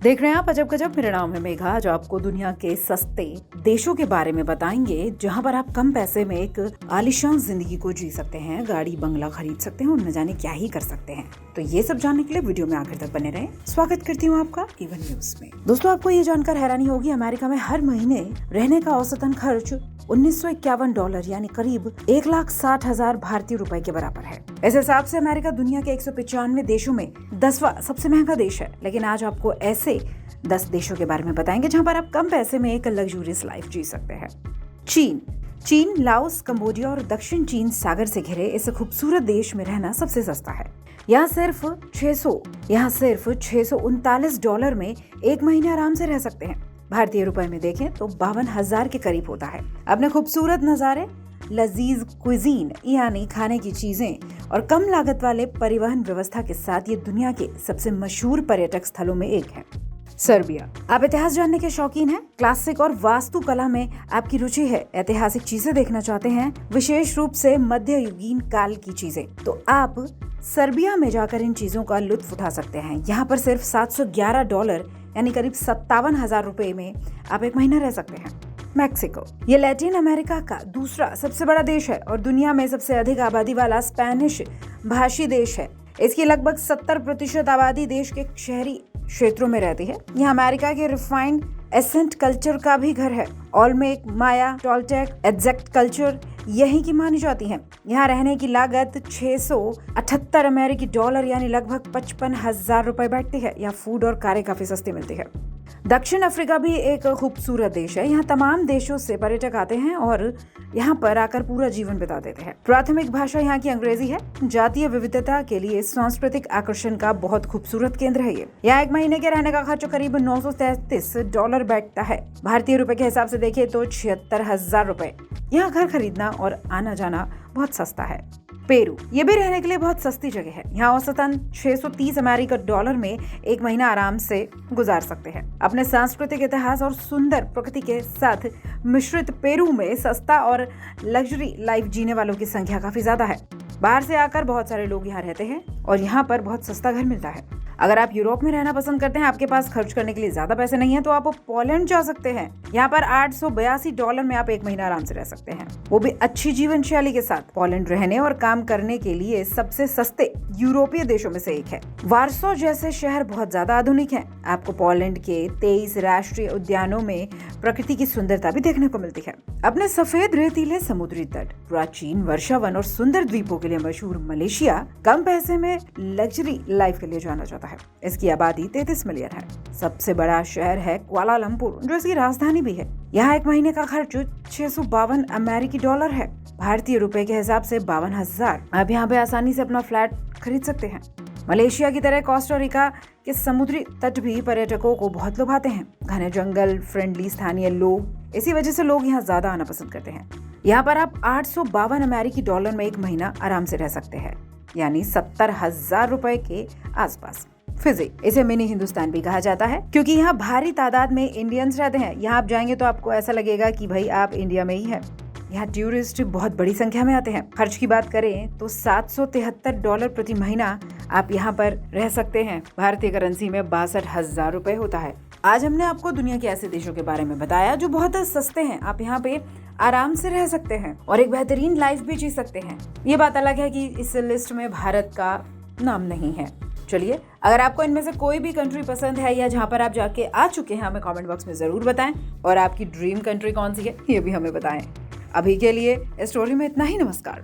देख रहे हैं आप अजब गजब। मेरा नाम है मेघा, जो आपको दुनिया के सस्ते देशों के बारे में बताएंगे जहां पर आप कम पैसे में एक आलीशान जिंदगी को जी सकते हैं, गाड़ी बंगला खरीद सकते हैं और न जाने क्या ही कर सकते हैं। तो ये सब जानने के लिए वीडियो में आखिर तक बने रहें। स्वागत करती हूँ आपका इवन न्यूज में। दोस्तों, आपको ये जानकर हैरानी होगी, अमेरिका में हर महीने रहने का औसतन खर्च $1951 यानी करीब 1,60,000 भारतीय रुपए के बराबर है। इस हिसाब से अमेरिका दुनिया के 195 देशों में 10वां सबसे महंगा देश है। लेकिन आज आपको ऐसे 10 देशों के बारे में बताएंगे जहां पर आप कम पैसे में एक लग्जूरियस लाइफ जी सकते हैं। चीन, लाओस, कंबोडिया और दक्षिण चीन सागर से घिरे इस खूबसूरत देश में रहना सबसे सस्ता है। यहाँ सिर्फ $639 में एक महीने आराम से रह सकते हैं। भारतीय रुपए में देखें तो 52,000 के करीब होता है। अपने खूबसूरत नजारे, लजीज क्विजीन यानी खाने की चीजें और कम लागत वाले परिवहन व्यवस्था के साथ ये दुनिया के सबसे मशहूर पर्यटक स्थलों में एक है। सर्बिया। आप इतिहास जानने के शौकीन हैं, क्लासिक और वास्तुकला में आपकी रुचि है, ऐतिहासिक चीजें देखना चाहते हैं, विशेष रूप से मध्ययुगीन काल की चीजें, तो आप सर्बिया में जाकर इन चीजों का लुत्फ उठा सकते हैं। यहाँ पर सिर्फ $711 यानी करीब 57,000 रुपए में आप एक महीना रह सकते हैं। मैक्सिको, ये लैटिन अमेरिका का दूसरा सबसे बड़ा देश है और दुनिया में सबसे अधिक आबादी वाला स्पेनिश भाषी देश है। इसकी लगभग 70% आबादी देश के शहरी क्षेत्रों में रहती है। यहाँ अमेरिका के रिफाइंड एसेंट कल्चर का भी घर है। ओल्मेक, माया, टोल्टेक, एग्जैक्ट कल्चर यहीं की मानी जाती हैं। यहाँ रहने की लागत $678 यानी लगभग 55,000 रुपए बैठती है। यहाँ फूड और कारें काफी सस्ती मिलती है। दक्षिण अफ्रीका भी एक खूबसूरत देश है। यहाँ तमाम देशों से पर्यटक आते हैं और यहाँ पर आकर पूरा जीवन बिता देते हैं। प्राथमिक भाषा यहाँ की अंग्रेजी है। जातीय विविधता के लिए सांस्कृतिक आकर्षण का बहुत खूबसूरत केंद्र है ये। यहाँ एक महीने के रहने का खर्च करीब $933 बैठता है। भारतीय रुपए के हिसाब से देखें तो 76,000 रुपए। यहाँ घर खरीदना और आना जाना बहुत सस्ता है। पेरू, ये भी रहने के लिए बहुत सस्ती जगह है। यहाँ औसतन $630 में एक महीना आराम से गुजार सकते हैं। अपने सांस्कृतिक इतिहास और सुंदर प्रकृति के साथ मिश्रित पेरू में सस्ता और लग्जरी लाइफ जीने वालों की संख्या काफी ज्यादा है। बाहर से आकर बहुत सारे लोग यहाँ रहते हैं और यहाँ पर बहुत सस्ता घर मिलता है। अगर आप यूरोप में रहना पसंद करते हैं, आपके पास खर्च करने के लिए ज्यादा पैसे नहीं है, तो आप पोलैंड जा सकते हैं। यहाँ पर $882 में आप एक महीना आराम से रह सकते हैं, वो भी अच्छी जीवन शैली के साथ। पोलैंड रहने और काम करने के लिए सबसे सस्ते यूरोपीय देशों में से एक है। वार्सो जैसे शहर बहुत ज्यादा आधुनिक हैं। आपको पोलैंड के 23 राष्ट्रीय उद्यानों में प्रकृति की सुंदरता भी देखने को मिलती है। अपने सफेद रेतीले समुद्री तट, प्राचीन वर्षावन और सुंदर द्वीपों के लिए मशहूर मलेशिया कम पैसे में लग्जरी लाइफ के लिए जाना जाता है। इसकी आबादी 33 मिलियन है। सबसे बड़ा शहर है कुआलालंपुर, जो इसकी राजधानी भी है। यहाँ एक महीने का खर्च $652 है। भारतीय रुपए के हिसाब से 52,000। आप यहाँ पे आसानी से अपना फ्लैट खरीद सकते हैं। मलेशिया की तरह कोस्टा रिका के समुद्री तट भी पर्यटकों को बहुत लुभाते हैं। घने जंगल, फ्रेंडली स्थानीय लोग, इसी वजह से लोग यहाँ ज्यादा आना पसंद करते हैं। यहाँ पर आप $852 में एक महीना आराम से रह सकते हैं, यानी 70,000 रुपए के आसपास। फिजी, इसे मिनी हिंदुस्तान भी कहा जाता है क्योंकि यहाँ भारी तादाद में इंडियंस रहते हैं। यहाँ आप जाएंगे तो आपको ऐसा लगेगा कि भाई आप इंडिया में ही है। यहाँ टूरिस्ट बहुत बड़ी संख्या में आते हैं। खर्च की बात करें तो $773 प्रति महीना आप यहाँ पर रह सकते हैं। भारतीय करेंसी में 62,000 रुपए होता है। आज हमने आपको दुनिया के ऐसे देशों के बारे में बताया जो बहुत सस्ते हैं। आप यहाँ पे आराम से रह सकते हैं और एक बेहतरीन लाइफ भी जी सकते हैं। ये बात अलग है कि इस लिस्ट में भारत का नाम नहीं है। चलिए, अगर आपको इनमें से कोई भी कंट्री पसंद है या जहाँ पर आप जाके आ चुके हैं, हमें कमेंट बॉक्स में जरूर बताएं। और आपकी ड्रीम कंट्री कौन सी है, ये भी हमें बताएं। अभी के लिए इस स्टोरी में इतना ही। नमस्कार।